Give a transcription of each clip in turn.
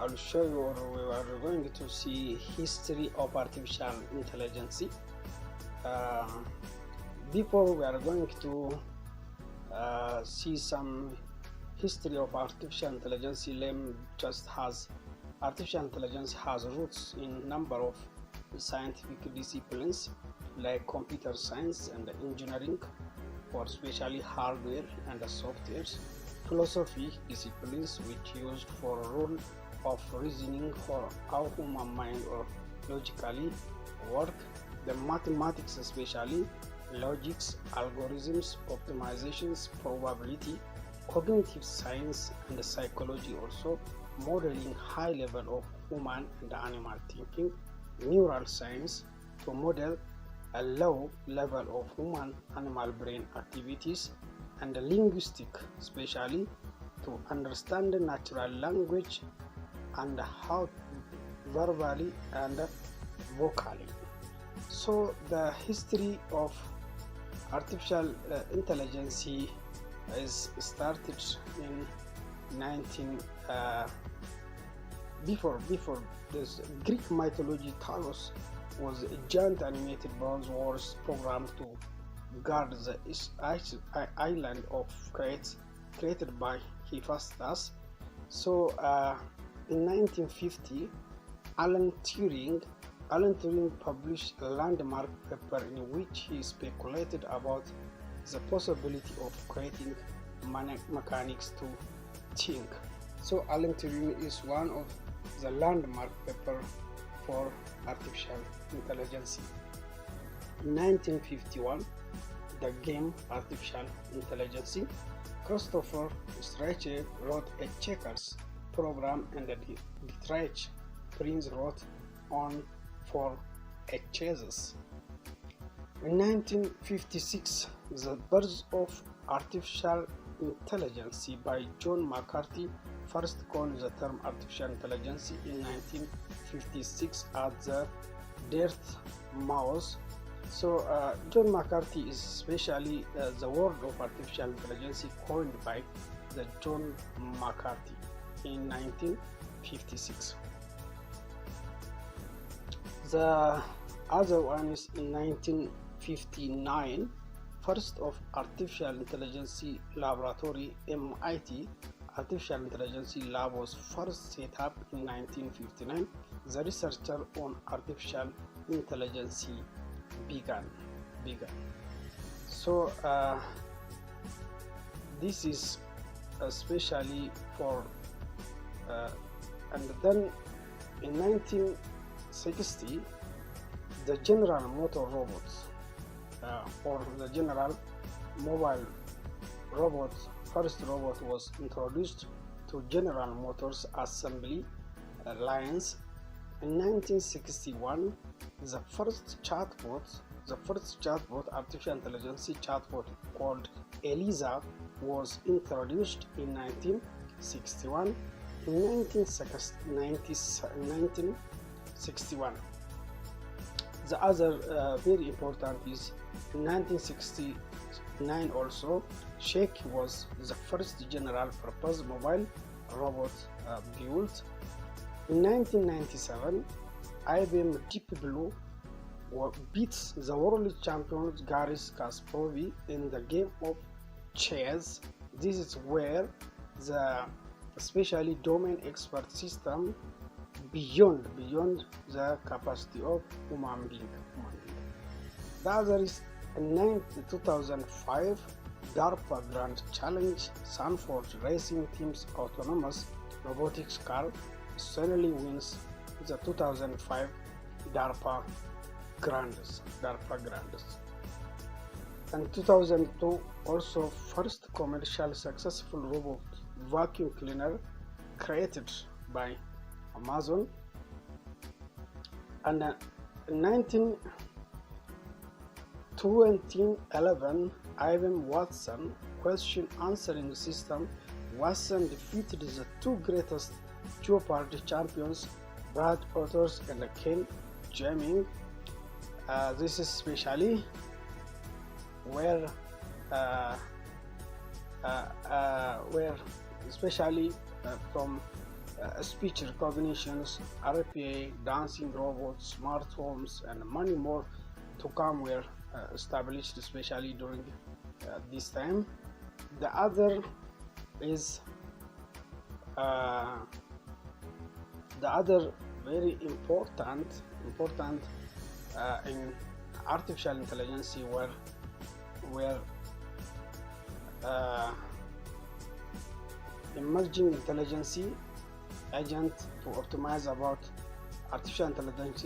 I'll show you, or we are going to see history of artificial intelligence. Before we are going to see some history of artificial intelligence, LEM just has artificial intelligence has roots in number of scientific disciplines like computer science and engineering, for especially hardware and software, philosophy disciplines which used for rule of reasoning for how human mind or logically work, the mathematics especially logics, algorithms, optimizations, probability, cognitive science and psychology, also modeling high level of human and animal thinking, neural science to model a low level of human animal brain activities, and linguistic especially to understand natural language and how verbally and vocally. So the history of artificial intelligence is started in 19 before this Greek mythology. Talos was a giant animated bronze wars programmed to guard the island of Crete, created by Hephaestus. So in 1950, Alan Turing published a landmark paper in which he speculated about the possibility of creating mechanics to think. So Alan Turing is one of the landmark paper for artificial intelligence. In 1951, the game Artificial Intelligence, Christopher Streicher wrote a checkers program, and Dietrich Prince wrote on for a chassis. In 1956, the birth of artificial intelligence by John McCarthy first coined the term artificial intelligence in 1956 at the Dartmouth. So John McCarthy is especially the word of artificial intelligence coined by the John McCarthy in 1956. The other one is in 1959. First of artificial intelligence laboratory, MIT Artificial Intelligence Lab was first set up in 1959. The researcher on artificial intelligence began. So this is especially for and then in 1960 the General Motor robots or the General Mobile robot, first robot was introduced to General Motors assembly lines. In 1961, the first chatbot, artificial intelligence chatbot called Eliza was introduced in 1961. In 1961, the other very important is in 1969 also, Sheikh was the first general purpose mobile robot built. In 1997, IBM Deep Blue beats the world champion Garry Kasparov in the game of chess. This is where the especially domain expert system beyond the capacity of human being. The other is in 2005, DARPA Grand Challenge Sanford Racing Team's autonomous robotics car suddenly wins the 2005 DARPA Grands. And 2002 also first commercial successful robot vacuum cleaner created by Amazon. And in 2011, IBM Watson question answering system, Watson defeated the two greatest Jeopardy champions, Brad Otters and Ken Jemming. This is especially where especially from speech recognitions, RPA, dancing robots, smart homes, and many more to come were established, especially during this time. The other is the other very important in artificial intelligence were emerging intelligence agent to optimize about artificial intelligence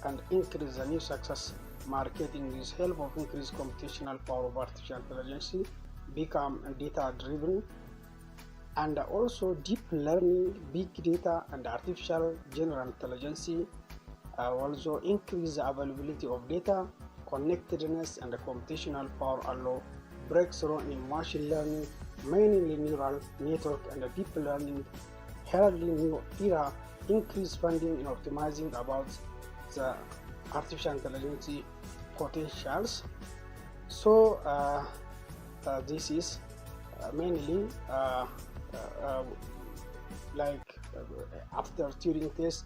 and increase the new success marketing with help of increased computational power of artificial intelligence become data driven, and also deep learning, big data, and artificial general intelligence also increase the availability of data, connectedness, and the computational power allow breakthrough in machine learning, mainly neural network and deep learning, heralding new era, increased funding in optimizing about the artificial intelligence potentials. So this is mainly after Turing test,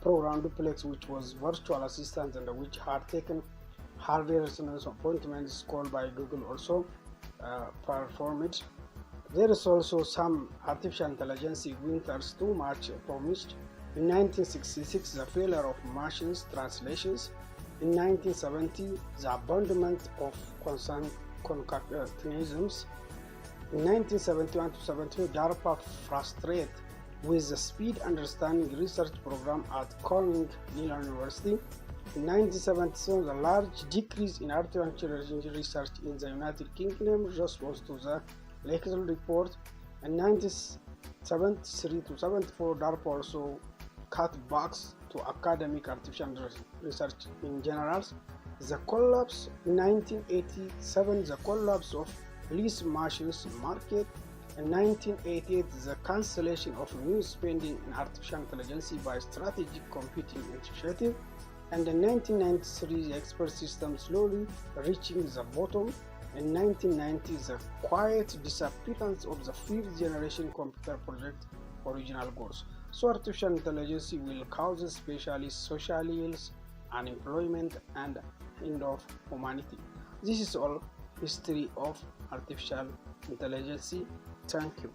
program duplex, which was virtual assistant and which had taken hardware resonance appointments called by Google, also performed. There is also some artificial intelligence winners too much promised. In 1966, the failure of machines translations. In 1970, the abandonment of concatenations. In 1971 to 72, DARPA frustrated with the speed understanding research program at Cornell University. In 1977, the large decrease in artificial intelligence research in the United Kingdom response to the Lakesville report. In 1973 to 74, DARPA also cut backs to academic artificial research in general. The collapse in 1987, the collapse of lease machines market. In 1988, the cancellation of new spending in artificial intelligence by Strategic Computing Initiative. And in 1993, the expert system slowly reaching the bottom. In 1990, the quiet disappearance of the fifth generation computer project original goals. So artificial intelligence will cause especially social ills, unemployment, and end of humanity. This is all history of artificial intelligence. Thank you.